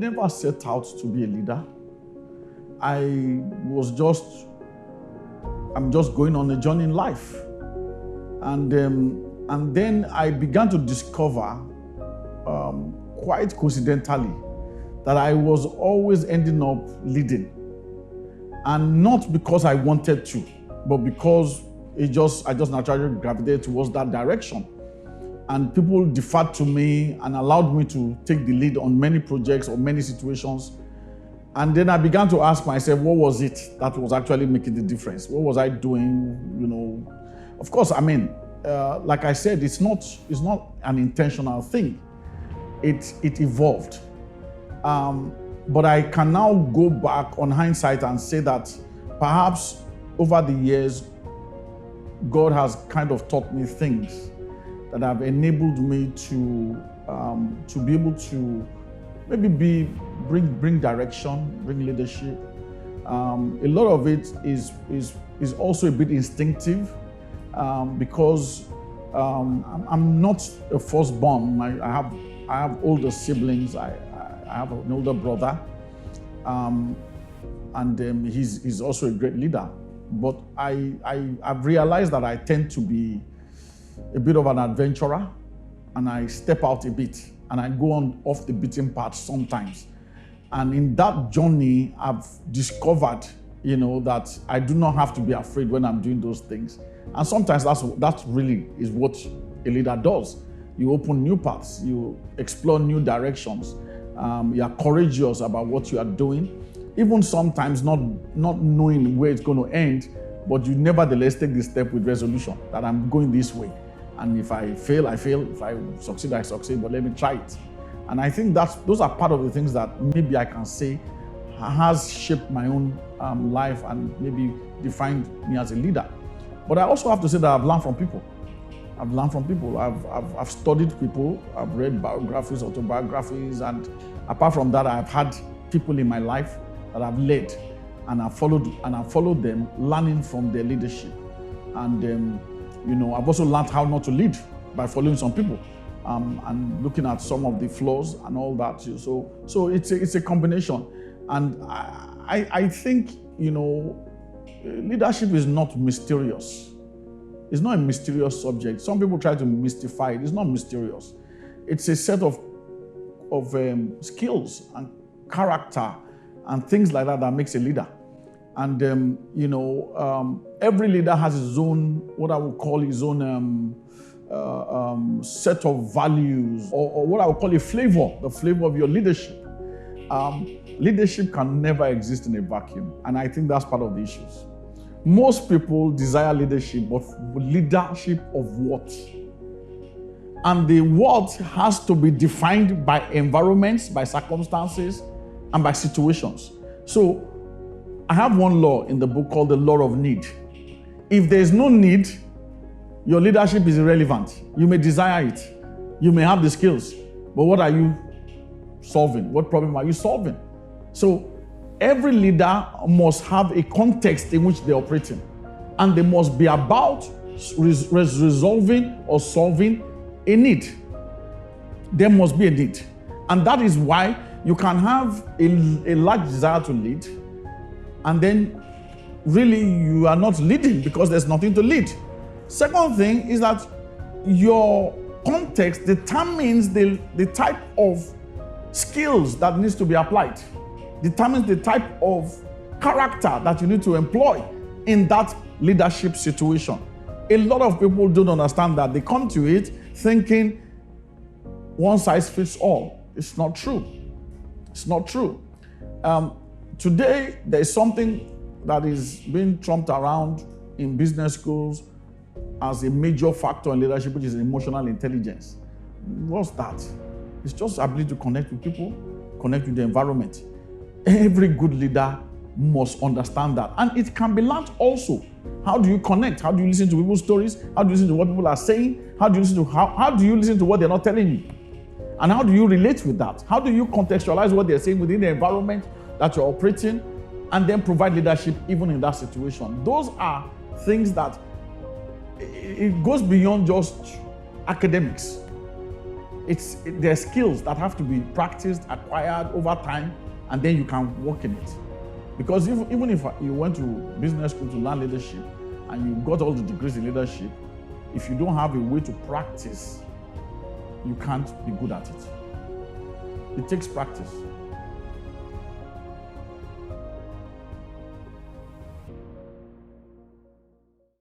never set out to be a leader. I'm just going on a journey in life. And then I began to discover, quite coincidentally, that I was always ending up leading. And not because I wanted to, but because I just naturally gravitated towards that direction. And people deferred to me and allowed me to take the lead on many projects or many situations. And then I began to ask myself, what was it that was actually making the difference? What was I doing? Of course, like I said, it's not an intentional thing. It evolved. But I can now go back on hindsight and say that perhaps over the years, God has kind of taught me things that have enabled me to be able to maybe bring direction, bring leadership. A lot of it is also a bit instinctive because I'm not a firstborn. I have older siblings. I have an older brother, and he's also a great leader. But I've realized that I tend to be a bit of an adventurer, and I step out a bit, and I go on off the beaten path sometimes. And in that journey, I've discovered, that I do not have to be afraid when I'm doing those things. And sometimes that really is what a leader does. You open new paths, you explore new directions, you are courageous about what you are doing, even sometimes not knowing where it's going to end, but you nevertheless take the step with resolution that I'm going this way. And if I fail, I fail. If I succeed, I succeed, but let me try it. And I think those are part of the things that maybe I can say has shaped my own life and maybe defined me as a leader. But I also have to say that I've learned from people. I've studied people. I've read biographies, autobiographies, and apart from that, I've had people in my life that I've led, and I've followed them, learning from their leadership. And I've also learned how not to lead by following some people, and looking at some of the flaws and all that. So it's a combination, and I think leadership is not mysterious. It's not a mysterious subject. Some people try to mystify it. It's not mysterious. It's a set of skills and character and things like that makes a leader. And every leader has his own, what I would call his own set of values, or what I would call a flavor, the flavor of your leadership. Leadership can never exist in a vacuum, and I think that's part of the issues. Most people desire leadership, but leadership of what? And the what has to be defined by environments, by circumstances, and by situations. So I have one law in the book called the law of need. If there's no need, your leadership is irrelevant. You may desire it. You may have the skills, but what are you solving? What problem are you solving? So every leader must have a context in which they operate in, and they must be about resolving or solving a need. There must be a need. And that is why you can have a large desire to lead, and then really you are not leading because there's nothing to lead. Second thing is that your context determines the type of skills that needs to be applied, determines the type of character that you need to employ in that leadership situation. A lot of people don't understand that. They come to it thinking one size fits all. It's not true. It's not true. Today, there's something that is being trumped around in business schools as a major factor in leadership, which is emotional intelligence. What's that? It's just ability to connect with people, connect with the environment. Every good leader must understand that. And it can be learned also. How do you connect? How do you listen to people's stories? How do you listen to what people are saying? How do you listen to what they're not telling you? And how do you relate with that? How do you contextualize what they're saying within the environment that you're operating, and then provide leadership even in that situation? Those are things that it goes beyond just academics. There are skills that have to be practiced, acquired over time, and then you can work in it. Because even if you went to business school to learn leadership and you got all the degrees in leadership, if you don't have a way to practice, you can't be good at it. It takes practice.